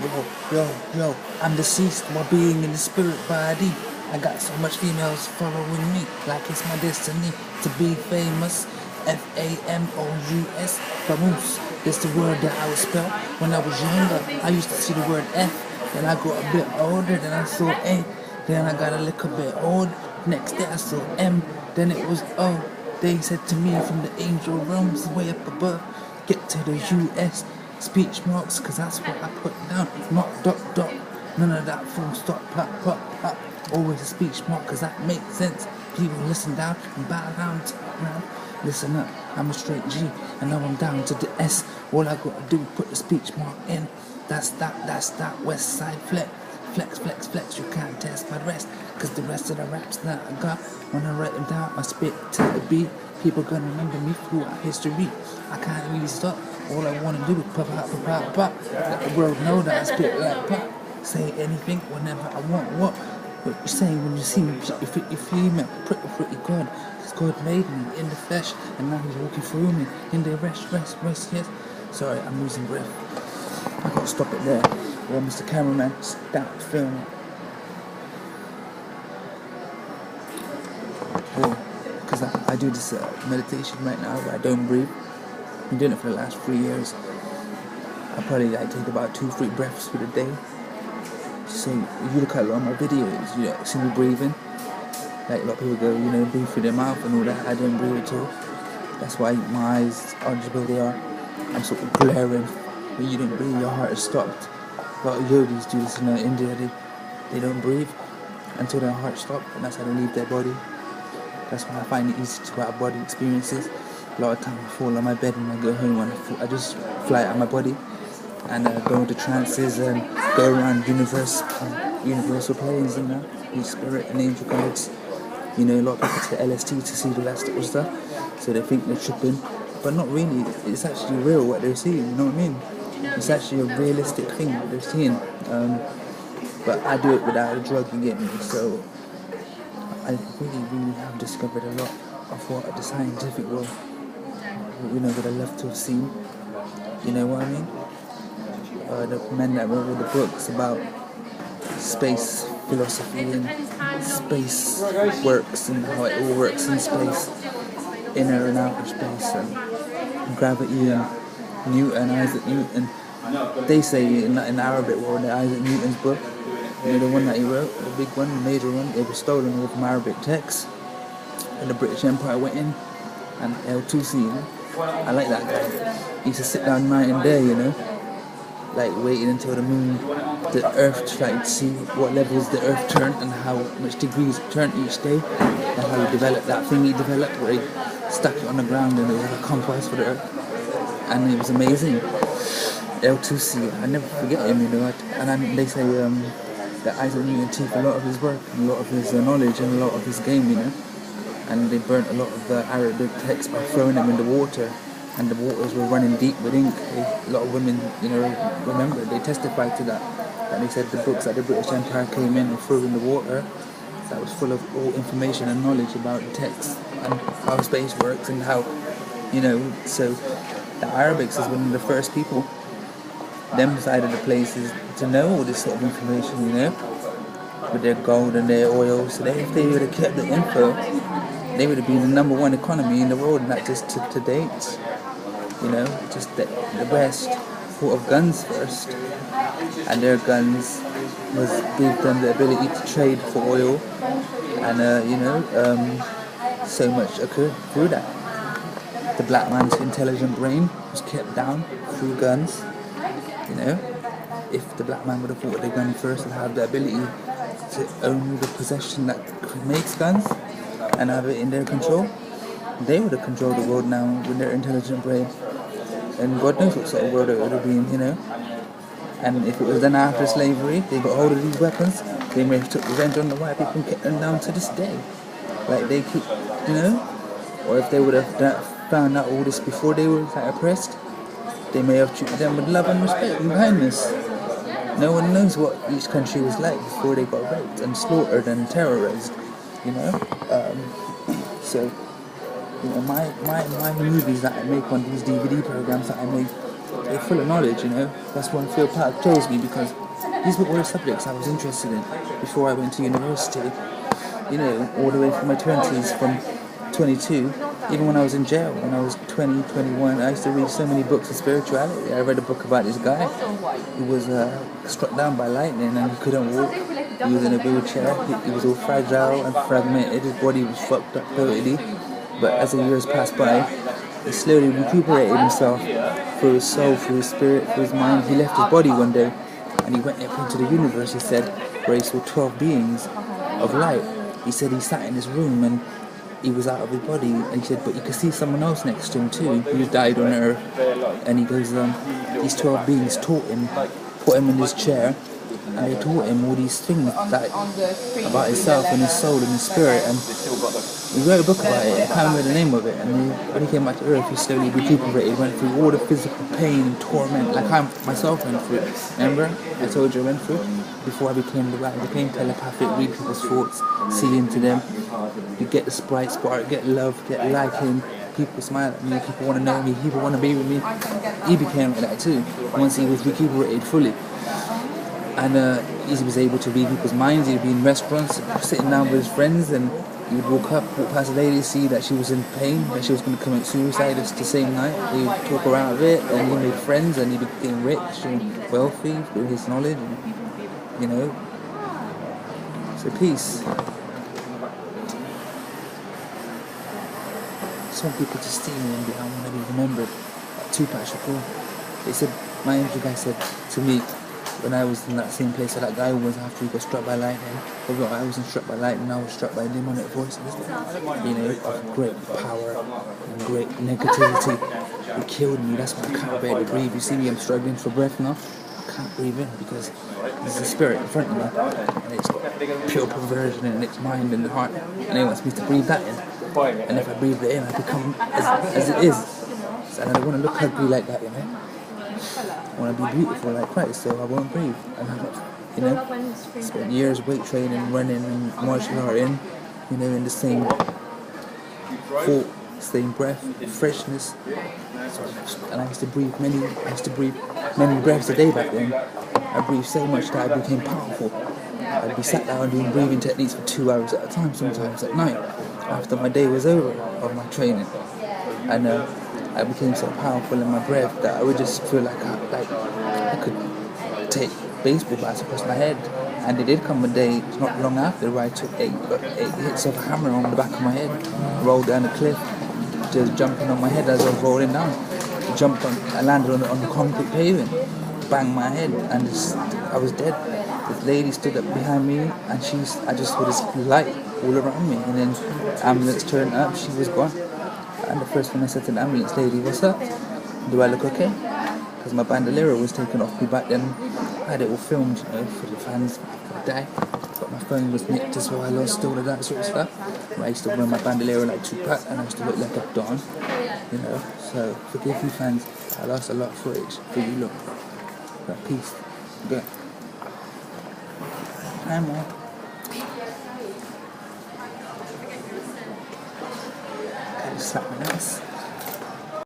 Yo, I'm deceased while being in the spirit body. I got so much females following me, like it's my destiny to be famous. Famous, famous. That's the word that I would spell when I was younger. I used to see the word F, then I got a bit older, then I saw A, then I got a little bit old. Next day I saw M, then it was O. They said to me from the angel realms way up above, get to the US. Speech marks, cause that's what I put down. Not dot, none of that full stop, pop. Always a speech mark, cause that makes sense. People listen down and bow down to round. Listen up, I'm a straight G, and now I'm down to the S. All I gotta do is put the speech mark in. That's that West Side flex. Flex, you can't test my rest. Cause the rest of the raps that I got, when I write them down, I spit to the beat. People gonna remember me throughout history. I can't really stop. All I wanna do is pop. Let the world know that I spit like pop. Say anything whenever I want. What you say when you see me? You feel me? Pretty good. Cause God made me in the flesh, and now He's walking through me in the rest. Yes. Sorry, I'm losing breath. I gotta stop it there. Well, Mr. Cameraman, stop filming. Because I do this meditation right now where I don't breathe. I've been doing it for the last 3 years. I probably take about 2-3 breaths through the day. So if you look at a lot of my videos, you see me breathing. Like a lot of people go, breathe through their mouth and all that. I don't breathe at all. That's why my eyes are just where they are. I'm sort of glaring. When you don't breathe, your heart is stopped. A lot of yogis do this in India. They don't breathe until their heart stops, and that's how they leave their body. That's why I find it easy to go out of body experiences. A lot of times I fall on my bed when I go home, and I just fly out of my body and go into trances and go around universal planes and that, with spirit and angel guides. A lot of people take LSD to see the last little stuff, so they think they're tripping, but not really. It's actually real what they're seeing. You know what I mean? It's actually a realistic thing what they're seeing. But I do it without a drug, you get me? So I really have discovered a lot of what the scientific world, would have loved to have seen. You know what I mean? The men that wrote all the books about space philosophy and space works and how it all works in space, inner and outer space, and gravity and Isaac Newton. They say in the Arabic world that Isaac Newton's book, the one that he wrote, the big one, the major one, it was stolen all from Arabic texts, and the British Empire went in, and L2C, I like that guy. He used to sit down night and day, like waiting until the Earth, to see what levels the Earth turned and how much degrees it turned each day, and how he developed that thing he developed where he stuck it on the ground and it was like a compass for the Earth. And it was amazing. L2C, I never forget him, and they say that Isaac Newton took a lot of his work, and a lot of his knowledge, and a lot of his game, and they burnt a lot of the Arabic texts by throwing them in the water, and the waters were running deep with ink. A lot of women, remember, they testified to that, and they said the books that the British Empire came in and threw in the water, that was full of all information and knowledge about the text, and how space works, and how, so the Arabics is one of the first people, them side of the places, to know all this sort of information, with their gold and their oil. So if they would have kept the info, they would have been the number one economy in the world, not just to date. Just the West thought of guns first, and their guns gave them the ability to trade for oil, and so much occurred through that. The black man's intelligent brain was kept down through guns. If the black man would have fought with the gun first and had the ability to own the possession that makes guns and have it in their control, they would have controlled the world now with their intelligent brain. And God knows what sort of world it would have been, And if it was then after slavery, they got hold of these weapons, they may have took revenge on the white people and kept them down to this day. Like they keep, Or if they would have found out all this before they were oppressed, they may have treated them with love and respect and kindness. No one knows what each country was like before they got raped and slaughtered and terrorized, So, my movies that I make on these DVD programs that I make, they're full of knowledge, you know. That's why I feel Park chose me, because these were all the subjects I was interested in before I went to university. You know, all the way from my 20s, from 22, even when I was in jail, when I was 20, 21, I used to read so many books of spirituality. I read a book about this guy who was struck down by lightning and he couldn't walk. He was in a wheelchair, he was all fragile and fragmented, his body was fucked up totally. But as the years passed by, he slowly recuperated himself through his soul, through his spirit, through his mind. He left his body one day and he went up into the universe, he said, where he saw 12 beings of light. He said he sat in his room and he was out of his body, and he said, but you could see someone else next to him too, who died on earth. And he goes, these 12 beings taught him, put him in his chair, and they taught him all these things that, about himself and his soul and his spirit. And he wrote a book about it. I can't remember the name of it. And when he came back to earth, he slowly recuperated, went through all the physical pain and torment, like I myself went through. Remember? I told you I went through before I became telepathic, read people's thoughts, see into them. You get the bright spark, get love, get liking. People smile at me, people want to know me, people want to be with me. He became like that too, once he was recuperated fully. And he was able to read people's minds. He'd be in restaurants, sitting down with his friends, and he would walk past a lady, see that she was in pain, that she was going to commit suicide the same night. He would talk her out of it, and he made friends, and he became rich and wealthy through his knowledge, and, you know. So peace. Some people just see me and be, I want to be remembered. Like Tupac Shakur. They said, my angel guy said to me, when I was in that same place that guy was after he got struck by lightning. Although I wasn't struck by lightning, I was struck by demonic voices, you know, of great power and great negativity. It killed me. That's why I can't barely breathe. You see me, I'm struggling for breath now. I can't breathe in because there's a spirit in front of me, and it's got pure perversion in its mind and the heart, and it wants me to breathe that in. And if I breathe it in, I become as it is. And I don't want to look ugly like that, you know. I want to be beautiful like Christ, so I won't breathe. And I'm not, you know, spent years weight training, running and martial art in the same thought, same breath, freshness. And I used to breathe many breaths a day back then. I breathed so much that I became powerful. I'd be sat down doing breathing techniques for 2 hours at a time, sometimes at night, after my day was over of my training. And I became so powerful in my breath that I would just feel like I could take baseball bats across my head. And it did come a day not long after where I took eight hits of a hammer on the back of my head, rolled down a cliff, just jumping on my head as I was rolling down. I landed on the concrete pavement, banged my head, and I was dead. This lady stood up behind me, and I just saw this light all around me, and then ambulance turned up, she was gone. And the first thing I said to the ambulance lady, what's up? Do I look okay? Because my bandolero was taken off me back then. I had it all filmed, for the fans for the day. But my phone was nicked as well, I lost all of that sort of stuff. I used to wear my bandolero like Tupac, and I used to look like a Don, So forgive you fans, I lost a lot of footage for you look. But peace. Good. Hi, Mom. I just slapped my ass.